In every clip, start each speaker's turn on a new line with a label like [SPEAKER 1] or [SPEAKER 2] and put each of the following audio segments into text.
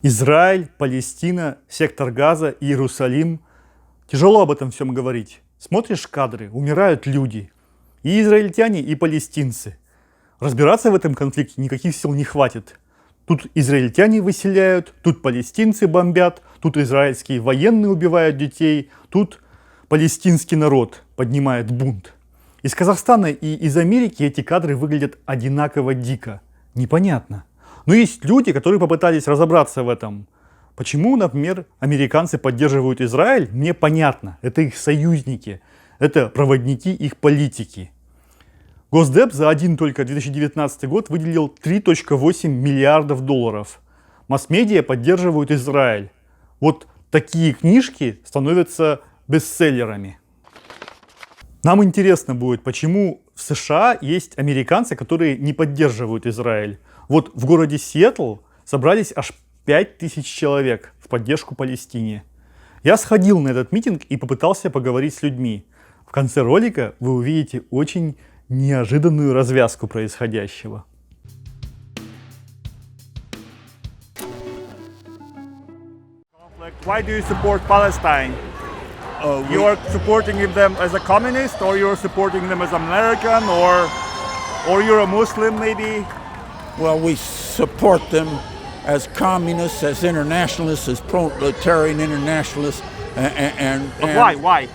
[SPEAKER 1] Израиль, Палестина, сектор Газа, Иерусалим. Тяжело об этом всем говорить. Смотришь кадры, умирают люди. И израильтяне, и палестинцы. Разбираться в этом конфликте никаких сил не хватит. Тут израильтяне выселяют, тут палестинцы бомбят, тут израильские военные убивают детей, тут палестинский народ поднимает бунт. Из Казахстана и из Америки эти кадры выглядят одинаково дико. Непонятно. Но есть люди, которые попытались разобраться в этом. Почему, например, американцы поддерживают Израиль, мне понятно. Это их союзники, это проводники их политики. Госдеп за один только 2019 год выделил 3,8 миллиардов долларов. Масс-медиа поддерживают Израиль. Вот такие книжки становятся бестселлерами. Нам интересно будет, почему в США есть американцы, которые не поддерживают Израиль. Вот в городе Сиэтл собрались аж 5000 человек в поддержку Палестине. Я сходил на этот митинг и попытался поговорить с людьми. В конце ролика вы увидите очень неожиданную развязку происходящего.
[SPEAKER 2] Why do you support Palestine? You are supporting them as a communist, or you are supporting them as American, or you're a Muslim maybe?
[SPEAKER 3] Well, we support them as communists, as internationalists, as proletarian internationalists, and
[SPEAKER 2] Why?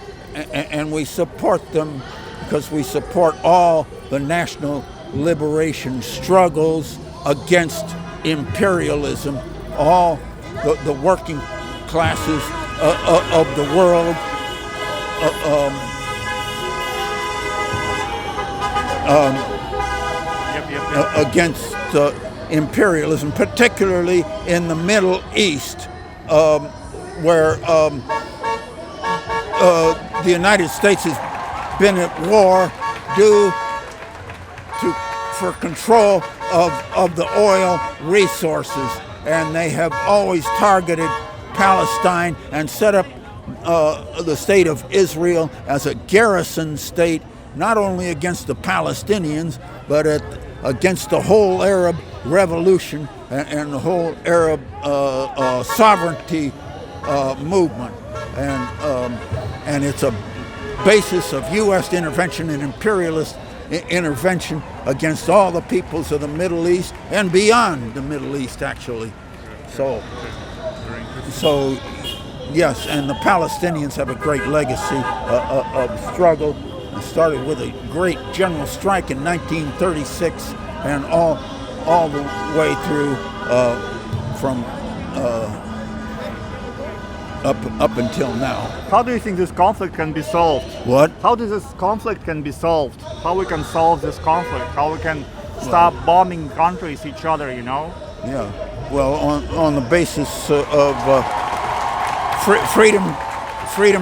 [SPEAKER 3] And we support them because we support all the national liberation struggles against imperialism, all the working classes of the world. Against imperialism, particularly in the Middle East, where the United States has been at war for control of the oil resources, and they have always targeted Palestine and set up the state of Israel as a garrison state, not only against the Palestinians, but against the whole Arab revolution and the whole Arab sovereignty movement. And it's a basis of U.S. intervention and imperialist intervention against all the peoples of the Middle East and beyond the Middle East, actually. So yes, and the Palestinians have a great legacy of struggle. It started with a great general strike in 1936, and all the way through from up until now.
[SPEAKER 2] How do you think this conflict can be solved?
[SPEAKER 3] What?
[SPEAKER 2] How does this conflict can be solved? How we can solve this conflict? How we can stop bombing countries, each other, you know?
[SPEAKER 3] Yeah. Well, on the basis of freedom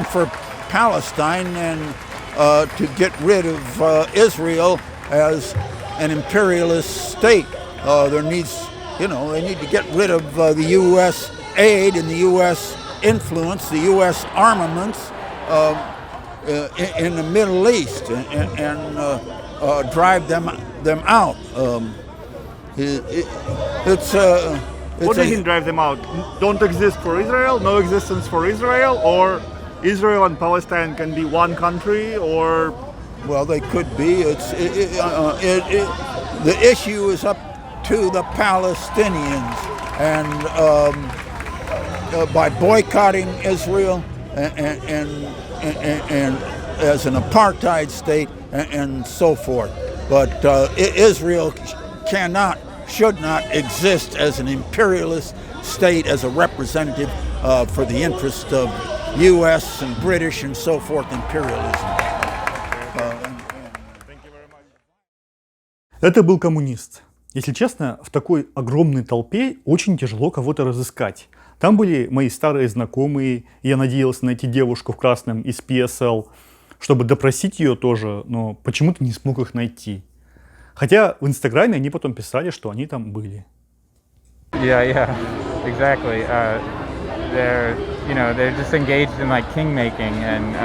[SPEAKER 3] for Palestine, and to get rid of Israel as an imperialist state. They need to get rid of the U.S. aid and the U.S. influence, the U.S. armaments in the Middle East, and drive them out.
[SPEAKER 2] What do you mean drive them out? Don't exist for Israel? No existence for Israel? Or Israel and Palestine can be one country? Or
[SPEAKER 3] well, they could be. The issue is up to the Palestinians, and by boycotting Israel and as an apartheid state and so forth. But Israel should not exist as an imperialist state, as a representative for the interest of U.S. and British and so forth imperialism.
[SPEAKER 1] Это был коммунист. Если честно, в такой огромной толпе очень тяжело кого-то разыскать. Там были мои старые знакомые, и я надеялся найти девушку в красном из PSL, чтобы допросить ее тоже, но почему-то не смог их найти. Хотя в Инстаграме они потом писали, что они там были.
[SPEAKER 4] Yeah, exactly. They're just engaged in like king-making, and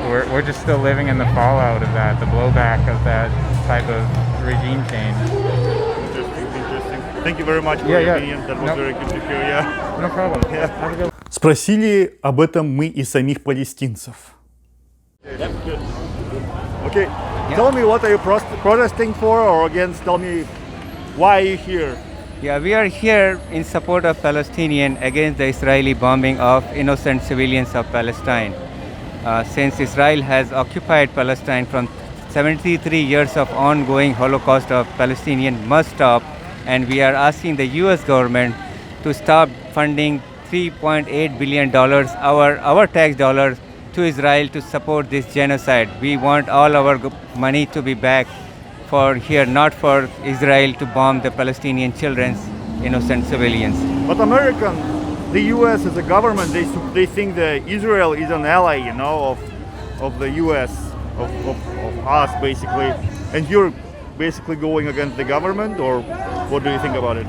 [SPEAKER 4] we're just still living in the fallout of that, the blowback of that type of regime change.
[SPEAKER 2] Interesting. Thank you very much for
[SPEAKER 4] Yeah,
[SPEAKER 2] your
[SPEAKER 4] yeah.
[SPEAKER 2] opinion. That was
[SPEAKER 4] No.
[SPEAKER 2] very good to hear. Yeah.
[SPEAKER 4] No problem.
[SPEAKER 2] Yeah.
[SPEAKER 4] Have a good
[SPEAKER 1] Спросили об этом мы и самих палестинцев.
[SPEAKER 2] Okay. Tell me, what are you protesting for or against? Tell me, why are you here?
[SPEAKER 5] Yeah, we are here in support of Palestinian against the Israeli bombing of innocent civilians of Palestine. Since Israel has occupied Palestine from 73 years of ongoing Holocaust of Palestinian must stop, and we are asking the US government to stop funding $3.8 billion, our tax dollars, to Israel to support this genocide. We want all our money to be back for here, not for Israel to bomb the Palestinian children's innocent civilians.
[SPEAKER 2] But the U.S. as a government, they think that Israel is an ally, you know, of the U.S. of us basically, and you're basically going against the government, or what do you think about it?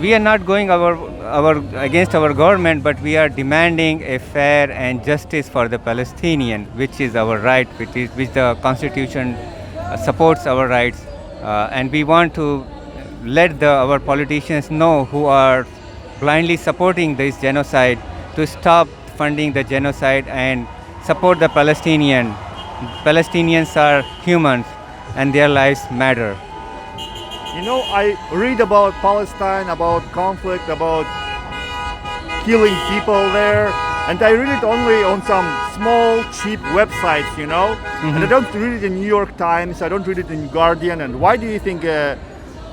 [SPEAKER 5] We are not going against our government, but we are demanding a fair and justice for the Palestinian, which is our right, which the Constitution supports our rights, and we want to let our politicians know who are blindly supporting this genocide to stop funding the genocide and support the Palestinian. Palestinians are humans and their lives matter.
[SPEAKER 2] You know, I read about Palestine, about conflict, about killing people there, and I read it only on some small, cheap websites, you know? And I don't read it in New York Times, I don't read it in Guardian, and why do you think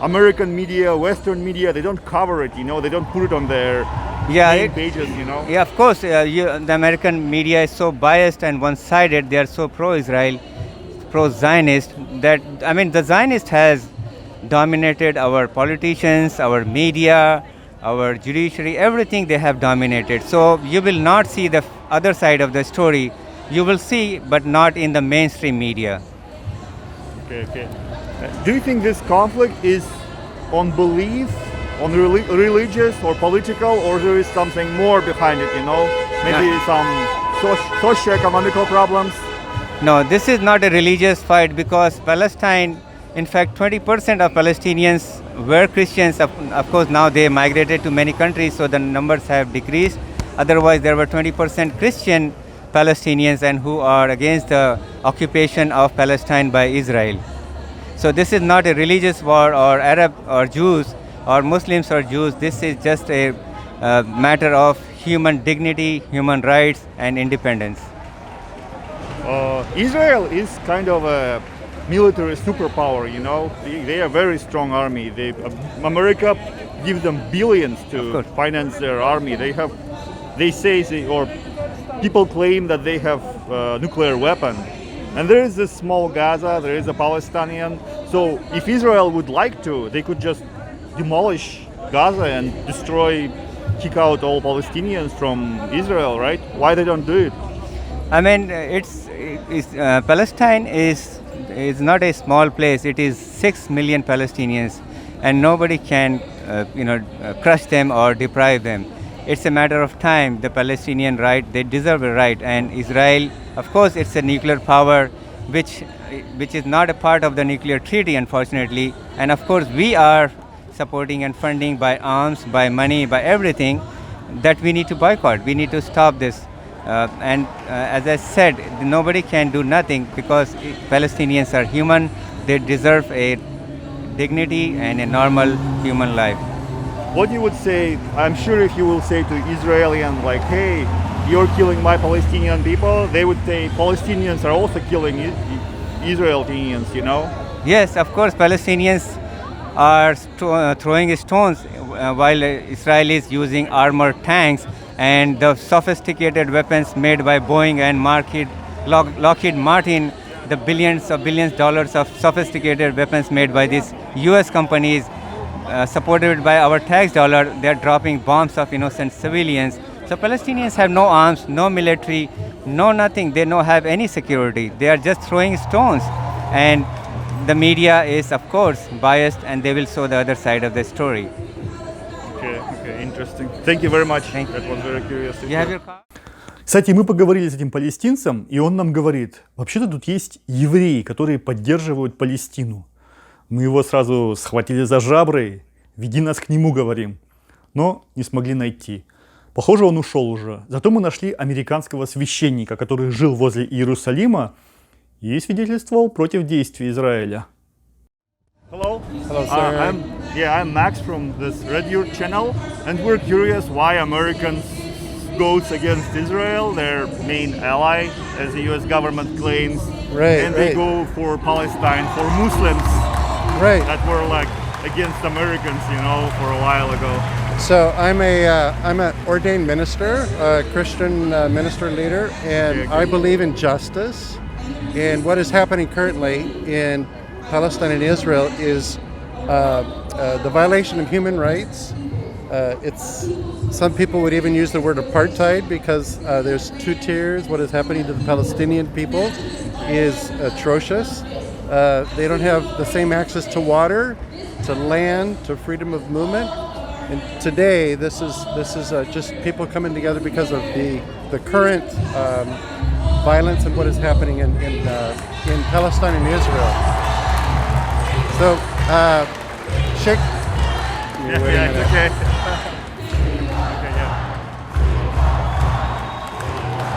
[SPEAKER 2] American media, Western media, they don't cover it, you know? They don't put it on their main pages, you know?
[SPEAKER 5] Yeah, of course, the American media is so biased and one-sided. They are so pro-Israel, pro-Zionist, that, I mean, the Zionist has dominated our politicians, our media, our judiciary, everything they have dominated. So you will not see the other side of the story. You will see, but not in the mainstream media.
[SPEAKER 2] Okay. Do you think this conflict is on belief, on religious or political, or there is something more behind it, you know? Maybe some socio-economical problems?
[SPEAKER 5] No, this is not a religious fight, because Palestine, in fact, 20% of Palestinians were Christians. Of course, now they migrated to many countries, so the numbers have decreased. Otherwise, there were 20% Christian Palestinians and who are against the occupation of Palestine by Israel. So this is not a religious war, or Arab or Jews or Muslims or Jews. This is just a matter of human dignity, human rights, and independence.
[SPEAKER 2] Israel is kind of a military superpower, you know. They are a very strong army. America gives them billions to finance their army. People claim that they have a nuclear weapon. And there is this small Gaza, there is a Palestinian. So if Israel would like to, they could just demolish Gaza and kick out all Palestinians from Israel, right? Why they don't do it?
[SPEAKER 5] I mean, Palestine is not a small place. It is 6 million Palestinians, and nobody can, crush them or deprive them. It's a matter of time. The Palestinian right, they deserve a right, and Israel, of course, it's a nuclear power, which is not a part of the nuclear treaty, unfortunately. And of course, we are supporting and funding by arms, by money, by everything that we need to boycott. We need to stop this. As I said, nobody can do nothing, because Palestinians are human. They deserve a dignity and a normal human life.
[SPEAKER 2] What you would say, I'm sure if you will say to Israelis like, hey, you're killing my Palestinian people, they would say Palestinians are also killing Israelis, you know?
[SPEAKER 5] Yes, of course, Palestinians are throwing stones while Israel is using armored tanks and the sophisticated weapons made by Boeing and Lockheed Martin, the billions of dollars of sophisticated weapons made by these US companies, supported by our tax dollar. They're dropping bombs of innocent civilians. So Palestinians have no arms, no military, no nothing. They don't have any security. They are just throwing stones. And the media is, of course, biased, and they will show the other side of the story.
[SPEAKER 2] Okay, interesting. Thank you very much.
[SPEAKER 5] Thank you.
[SPEAKER 2] That was very curious.
[SPEAKER 5] You have your car?
[SPEAKER 1] Кстати, мы поговорили с этим палестинцем, и он нам говорит, вообще-то тут есть евреи, которые поддерживают Палестину. Мы его сразу схватили за жабры, «Веди нас к нему», говорим. Но не смогли найти. Похоже, он ушел уже. Зато мы нашли американского священника, который жил возле Иерусалима и свидетельствовал против действий Израиля.
[SPEAKER 2] Hello.
[SPEAKER 6] Hello, sir.
[SPEAKER 2] I'm Max from this Radio channel, and we're curious why Americans goes against Israel, their main ally, as the U.S. government claims,
[SPEAKER 6] Right,
[SPEAKER 2] and they
[SPEAKER 6] right.
[SPEAKER 2] go for Palestine, for Muslims
[SPEAKER 6] Right.
[SPEAKER 2] that were like against Americans, for a while ago.
[SPEAKER 6] So I'm an ordained minister, a Christian minister leader, and
[SPEAKER 2] Okay.
[SPEAKER 6] I believe in justice. And what is happening currently in Palestine and Israel is the violation of human rights. It's some people would even use the word apartheid because there's two tiers. What is happening to the Palestinian people is atrocious. They don't have the same access to water, to land, to freedom of movement. And today, this is just people coming together because of the current violence and what is happening in Palestine and Israel. So, Sheikh.
[SPEAKER 2] Yeah, it's okay. Okay, yeah.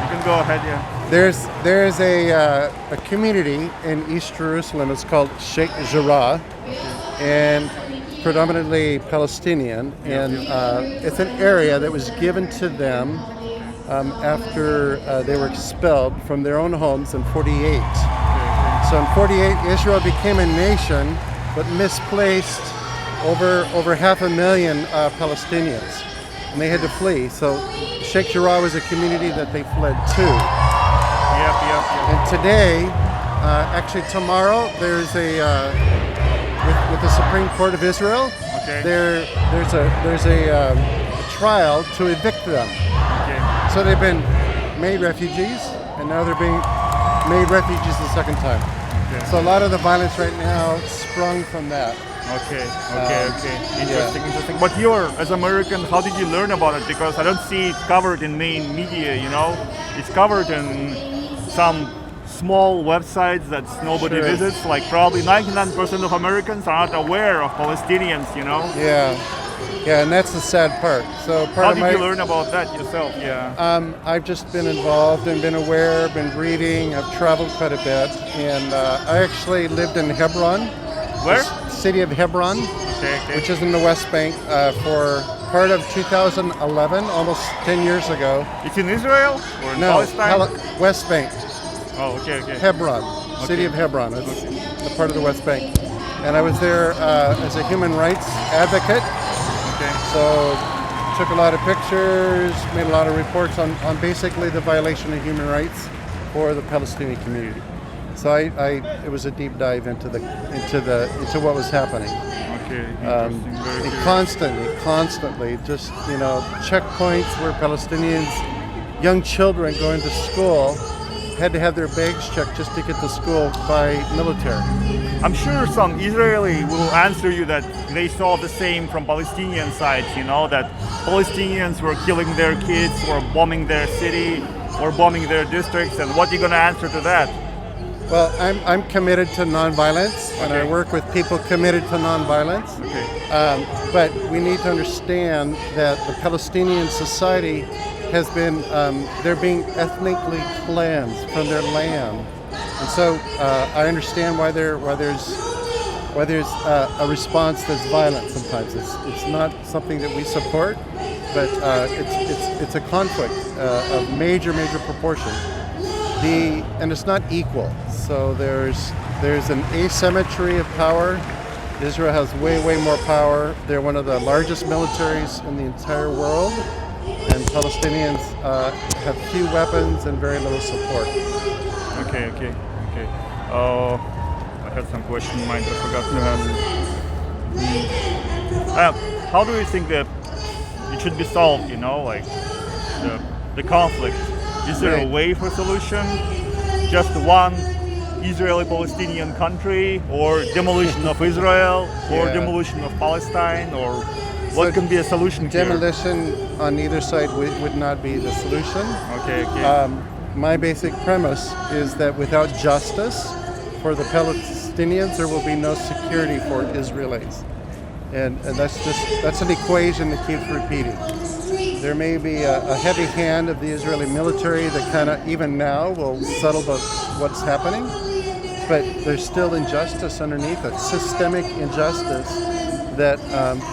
[SPEAKER 2] You can go ahead, yeah.
[SPEAKER 6] There's a community in East Jerusalem. It's called Sheikh Jarrah, and predominantly Palestinian. And it's an area that was given to them after they were expelled from their own homes in 48. So in 48, Israel became a nation, but misplaced over 500,000 Palestinians, and they had to flee. So Sheikh Jarrah was a community that they fled to.
[SPEAKER 2] Yep.
[SPEAKER 6] And today, actually tomorrow, there's with the Supreme Court of Israel,
[SPEAKER 2] Okay.
[SPEAKER 6] there's a trial to evict them.
[SPEAKER 2] Okay.
[SPEAKER 6] So they've been made refugees, and now they're being made refugees the second time.
[SPEAKER 2] Okay.
[SPEAKER 6] So a lot of the violence right now sprung from that.
[SPEAKER 2] Okay.
[SPEAKER 6] yeah.
[SPEAKER 2] Interesting. But as American, how did you learn about it? Because I don't see it covered in main media, It's covered in some small websites that nobody
[SPEAKER 6] Sure.
[SPEAKER 2] visits. Like probably 99% of Americans are not aware of Palestinians,
[SPEAKER 6] Yeah, and that's the sad part. So part
[SPEAKER 2] How
[SPEAKER 6] of
[SPEAKER 2] did
[SPEAKER 6] my
[SPEAKER 2] you learn about that yourself? Yeah.
[SPEAKER 6] I've just been involved and been aware, been reading. I've traveled quite a bit, and I actually lived in Hebron.
[SPEAKER 2] Where?
[SPEAKER 6] The city of Hebron,
[SPEAKER 2] Okay.
[SPEAKER 6] which is in the West Bank, for part of 2011, almost 10 years ago.
[SPEAKER 2] It's in Israel or in
[SPEAKER 6] No,
[SPEAKER 2] Palestine?
[SPEAKER 6] West Bank,
[SPEAKER 2] Oh, okay.
[SPEAKER 6] Hebron, city of Hebron. It's a part of the West Bank, and I was there as a human rights advocate.
[SPEAKER 2] Okay.
[SPEAKER 6] So took a lot of pictures, made a lot of reports on basically the violation of human rights for the Palestinian community. So it was a deep dive into what was happening.
[SPEAKER 2] Okay. Interesting. Very
[SPEAKER 6] And
[SPEAKER 2] good.
[SPEAKER 6] constantly, just checkpoints where Palestinians, young children going to school, had to have their bags checked just to get to school by military.
[SPEAKER 2] I'm sure some Israeli will answer you that they saw the same from Palestinian sides, that Palestinians were killing their kids or bombing their city or bombing their districts, and what are you going to answer to that?
[SPEAKER 6] Well, I'm committed to nonviolence, and I
[SPEAKER 2] Okay.
[SPEAKER 6] work with people committed to nonviolence.
[SPEAKER 2] Okay.
[SPEAKER 6] But we need to understand that the Palestinian society has been, they're being ethnically cleansed from their land. And so I understand why there's a response that's violent sometimes. It's not something that we support, but it's a conflict of major proportion. And it's not equal. So there's an asymmetry of power. Israel has way more power. They're one of the largest militaries in the entire world, and Palestinians have few weapons and very little support.
[SPEAKER 2] Okay. Oh, I had some question in mind I forgot to ask. How do you think that it should be solved, like the conflict? Is there a
[SPEAKER 6] Right.
[SPEAKER 2] way for solution? Just one Israeli-Palestinian country, or demolition of Israel, or
[SPEAKER 6] Yeah.
[SPEAKER 2] demolition of Palestine, or what
[SPEAKER 6] So
[SPEAKER 2] can be a solution here?
[SPEAKER 6] Demolition on either side would not be the solution.
[SPEAKER 2] Okay.
[SPEAKER 6] My basic premise is that without justice for the Palestinians, there will be no security for Israelis. and that's an equation that keeps repeating. There may be a heavy hand of the Israeli military that kind of, even now, will settle what's happening, but there's still injustice underneath it, systemic injustice that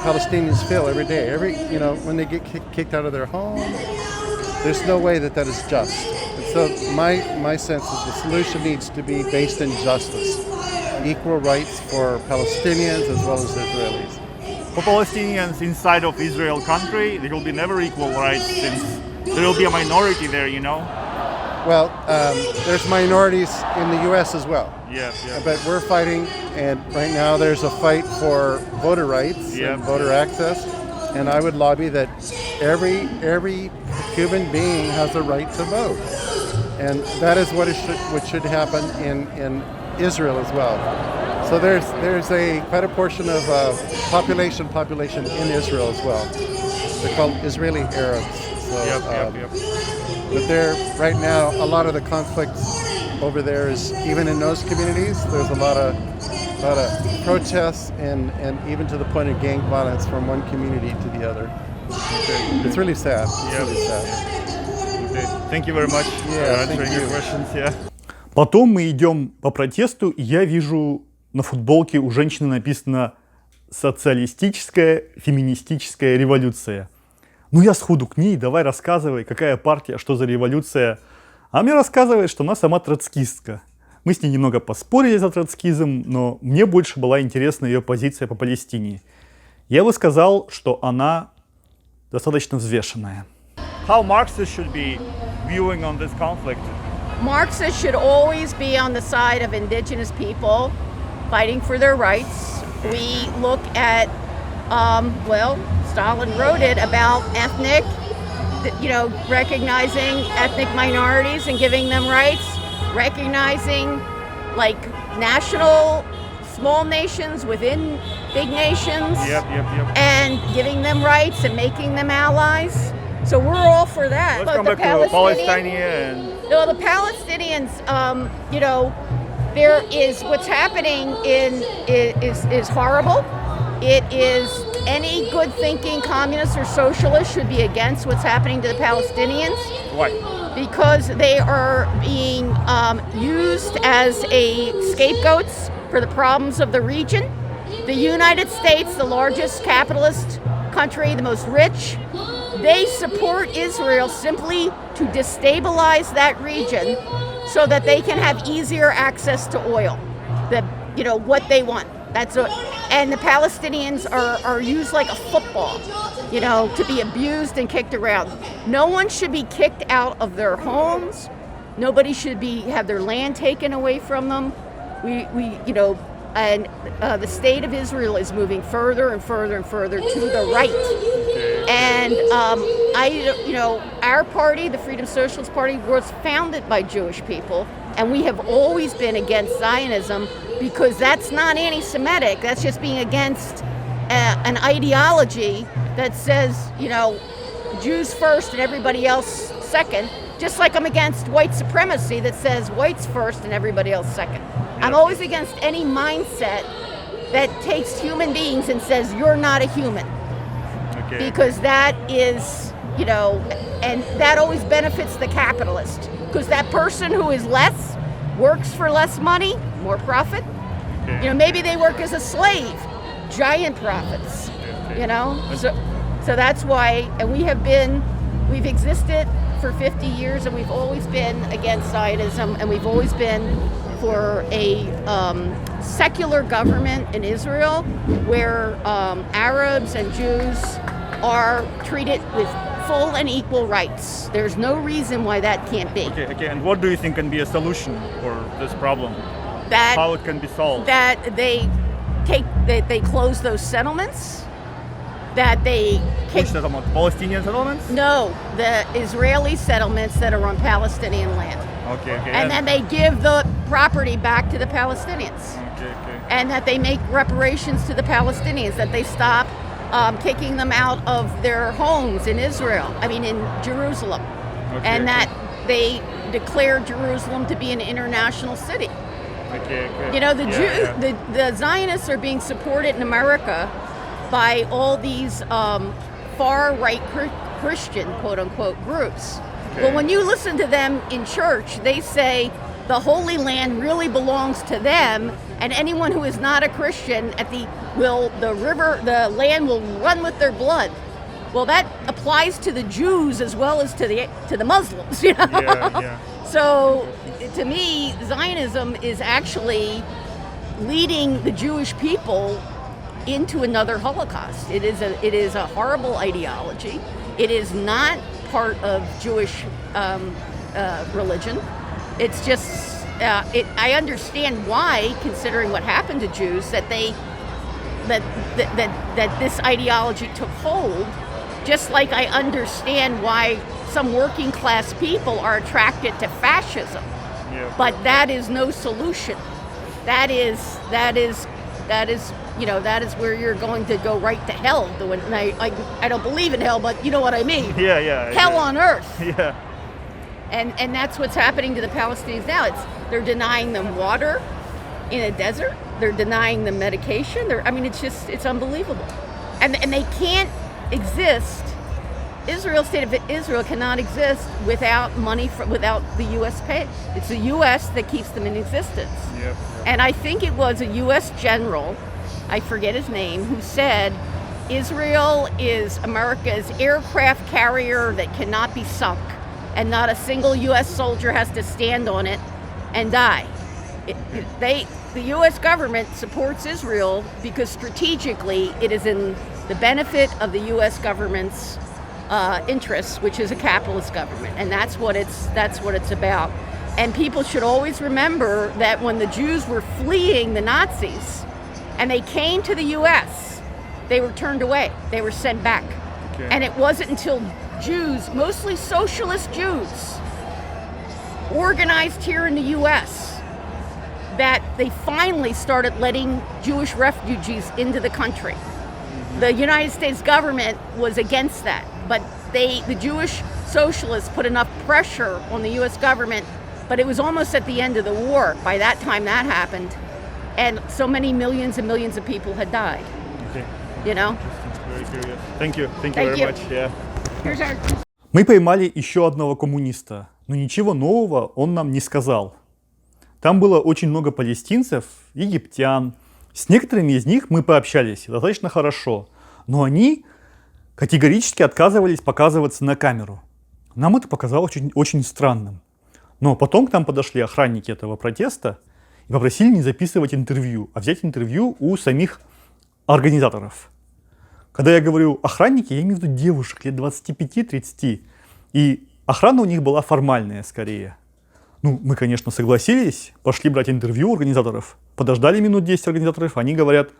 [SPEAKER 6] Palestinians feel every day. When they get kicked out of their home, there's no way that is just. And so my sense is the solution needs to be based in justice, equal rights for Palestinians as well as Israelis.
[SPEAKER 2] For Palestinians inside of Israel country, there will be never equal rights since there will be a minority there,
[SPEAKER 6] Well, there's minorities in the U.S. as well.
[SPEAKER 2] Yeah.
[SPEAKER 6] But we're fighting, and right now there's a fight for voter rights and voter access. And I would lobby that every human being has a right to vote, and that is what should happen in Israel as well. So there's quite a portion of population in Israel as well. They're called Israeli Arabs. So, But right now, a lot of the conflict over there is, even in those communities, there's a lot of protests and even to the point of gang violence from one community to the other. It's really sad. It's really sad.
[SPEAKER 2] Okay. Thank you very much for answering your questions. Yeah.
[SPEAKER 1] Потом мы идем по протесту, и я вижу на футболке у женщины написано «Социалистическая феминистическая революция». Ну я сходу к ней, давай рассказывай, какая партия, что за революция. А мне рассказывает, что она сама троцкистка. Мы с ней немного поспорили за троцкизм, но мне больше была интересна ее позиция по Палестине. Я бы сказал, что она достаточно взвешенная.
[SPEAKER 2] How Marxists should be viewing on this conflict?
[SPEAKER 7] Marxists should always be on the side of indigenous people fighting for their rights. We look at, Stalin wrote it about ethnic, recognizing ethnic minorities and giving them rights, recognizing national small nations within big nations.
[SPEAKER 2] Yep.
[SPEAKER 7] And giving them rights and making them allies. So we're all for that.
[SPEAKER 2] Let's come back to Palestinian.
[SPEAKER 7] No, the Palestinians, there is what's happening is horrible. It is any good-thinking communist or socialist should be against what's happening to the Palestinians.
[SPEAKER 2] Why?
[SPEAKER 7] Because they are being used as scapegoats for the problems of the region. The United States, the largest capitalist country, the most rich, they support Israel simply to destabilize that region so that they can have easier access to oil, what they want. And the Palestinians are used like a football, to be abused and kicked around. No one should be kicked out of their homes. Nobody should have their land taken away from them. The state of Israel is moving further and further and further to the right. And our party, the Freedom Socialist Party, was founded by Jewish people, and we have always been against Zionism because that's not anti-Semitic. That's just being against an ideology that says, Jews first and everybody else second. Just like I'm against white supremacy that says whites first and everybody else second. I'm always against any mindset that takes human beings and says you're not a human.
[SPEAKER 2] Okay.
[SPEAKER 7] Because that is, and that always benefits the capitalist. Because that person who is less works for less money, more profit.
[SPEAKER 2] Okay.
[SPEAKER 7] Maybe they work as a slave, giant profits. So that's why, and we've existed for 50 years, and we've always been against Zionism, and we've always been for a secular government in Israel where Arabs and Jews are treated with full and equal rights. There's no reason why that can't be.
[SPEAKER 2] Okay. And what do you think can be a solution for this problem? How it can be solved?
[SPEAKER 7] That they close those settlements. That they
[SPEAKER 2] Which settlement? Palestinian settlements?
[SPEAKER 7] No, the Israeli settlements that are on Palestinian land.
[SPEAKER 2] Okay.
[SPEAKER 7] And then they give the property back to the Palestinians.
[SPEAKER 2] Okay.
[SPEAKER 7] And that they make reparations to the Palestinians, that they stop kicking them out of their homes in in Jerusalem.
[SPEAKER 2] Okay,
[SPEAKER 7] and that they declare Jerusalem to be an international city.
[SPEAKER 2] Okay.
[SPEAKER 7] The Zionists are being supported in America by all these far-right Christian, quote-unquote, groups. Well, when you listen to them in church, they say the Holy Land really belongs to them, and anyone who is not a Christian the land will run with their blood. Well, that applies to the Jews as well as to the Muslims, you know.
[SPEAKER 2] Yeah.
[SPEAKER 7] So, to me, Zionism is actually leading the Jewish people into another Holocaust. It is a horrible ideology. It is not part of Jewish religion. It's just I understand why, considering what happened to Jews, that this ideology took hold. Just like I understand why some working class people are attracted to fascism.
[SPEAKER 2] Yeah.
[SPEAKER 7] But that is no solution. That is where you're going to go right to hell. And I don't believe in hell, but you know what I mean.
[SPEAKER 2] Yeah.
[SPEAKER 7] Hell on earth.
[SPEAKER 2] Yeah.
[SPEAKER 7] And that's what's happening to the Palestinians now. They're denying them water in a desert. They're denying them medication. It's unbelievable. And they can't exist. State of Israel cannot exist without money without the U.S. pay. It's the U.S. that keeps them in existence.
[SPEAKER 2] Yep.
[SPEAKER 7] And I think it was a U.S. general, I forget his name, who said Israel is America's aircraft carrier that cannot be sunk, and not a single U.S. soldier has to stand on it and die. The U.S. government supports Israel because strategically it is in the benefit of the U.S. government's interests, which is a capitalist government, and that's what it's about. And people should always remember that when the Jews were fleeing the Nazis and they came to the U.S., they were turned away. They were sent back.
[SPEAKER 2] Okay.
[SPEAKER 7] And it wasn't until Jews, mostly socialist Jews, organized here in the U.S., that they finally started letting Jewish refugees into the country. The United States government was against that, but the Jewish socialists put enough pressure on the U.S. government, but it was almost at the end of the war by that time that happened, and so many millions and millions of people had died.
[SPEAKER 2] Okay.
[SPEAKER 7] You know?
[SPEAKER 2] Very curious. Thank you
[SPEAKER 7] Thank
[SPEAKER 2] very
[SPEAKER 7] you.
[SPEAKER 2] much. Yeah.
[SPEAKER 7] Here's our...
[SPEAKER 1] Мы поймали еще одного коммуниста, но ничего нового он нам не сказал. Там было очень много палестинцев, египтян. С некоторыми из них мы пообщались достаточно хорошо, но они категорически отказывались показываться на камеру. Нам это показалось очень, очень странным. Но потом к нам подошли охранники этого протеста и попросили не записывать интервью, а взять интервью у самих организаторов. Когда я говорю охранники, я имею в виду девушек лет 25-30. И охрана у них была формальная скорее. Мы, конечно, согласились, пошли брать интервью у организаторов. Подождали минут 10 организаторов, они говорят,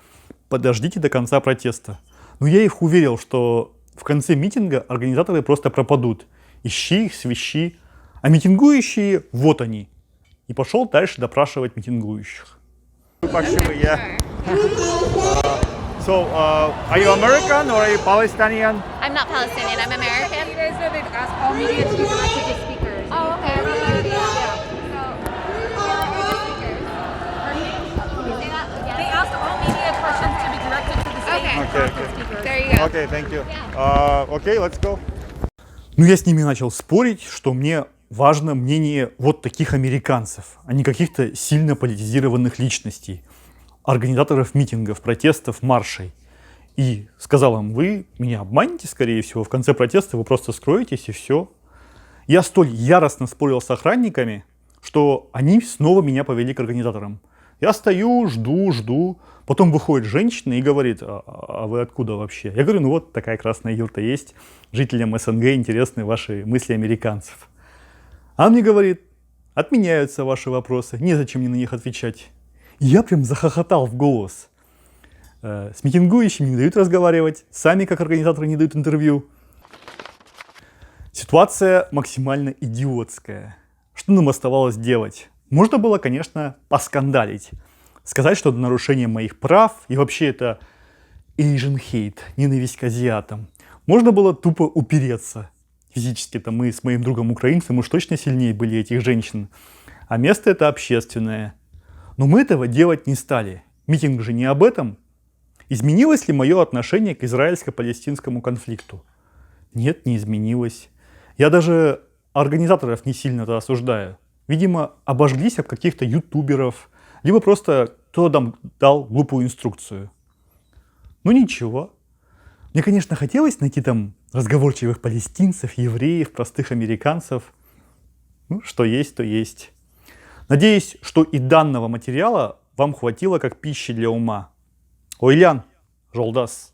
[SPEAKER 1] подождите до конца протеста. Но я их уверил, что в конце митинга организаторы просто пропадут. Ищи их, свищи. А митингующие, вот они. И пошел дальше допрашивать митингующих.
[SPEAKER 2] Спасибо, yeah. So, are you American or are you Palestinian?
[SPEAKER 8] I'm not Palestinian, I'm American.
[SPEAKER 9] You guys know they've asked all media to be directed to speakers.
[SPEAKER 8] Oh, okay.
[SPEAKER 9] They asked all media questions to be directed to the stage
[SPEAKER 8] Okay.
[SPEAKER 2] Okay.
[SPEAKER 9] speakers.
[SPEAKER 8] There you go.
[SPEAKER 2] Okay, thank you. Okay, let's go.
[SPEAKER 1] Я с ними начал спорить, что мне важно мнение вот таких американцев, а не каких-то сильно политизированных личностей, организаторов митингов, протестов, маршей. И сказал им, вы меня обманете, скорее всего, в конце протеста вы просто скроетесь и все. Я столь яростно спорил с охранниками, что они снова меня повели к организаторам. Я стою, жду, потом выходит женщина и говорит, а вы откуда вообще? Я говорю, вот такая красная юрта есть, жителям СНГ интересны ваши мысли американцев. А он мне говорит, отменяются ваши вопросы, незачем мне на них отвечать. И я прям захохотал в голос. С митингующими не дают разговаривать, сами как организаторы не дают интервью. Ситуация максимально идиотская. Что нам оставалось делать? Можно было, конечно, поскандалить. Сказать, что это нарушение моих прав, и вообще это Asian hate, ненависть к азиатам. Можно было тупо упереться. Физически-то мы с моим другом украинцем уж точно сильнее были этих женщин. А место это общественное. Но мы этого делать не стали. Митинг же не об этом. Изменилось ли мое отношение к израильско-палестинскому конфликту? Нет, не изменилось. Я даже организаторов не сильно-то осуждаю. Видимо, обожглись об каких-то ютуберов, либо просто кто там дал глупую инструкцию. Ну ничего. Мне, конечно, хотелось найти там разговорчивых палестинцев, евреев, простых американцев. Ну, что есть, то есть. Надеюсь, что и данного материала вам хватило как пищи для ума. Ойлян, жолдас.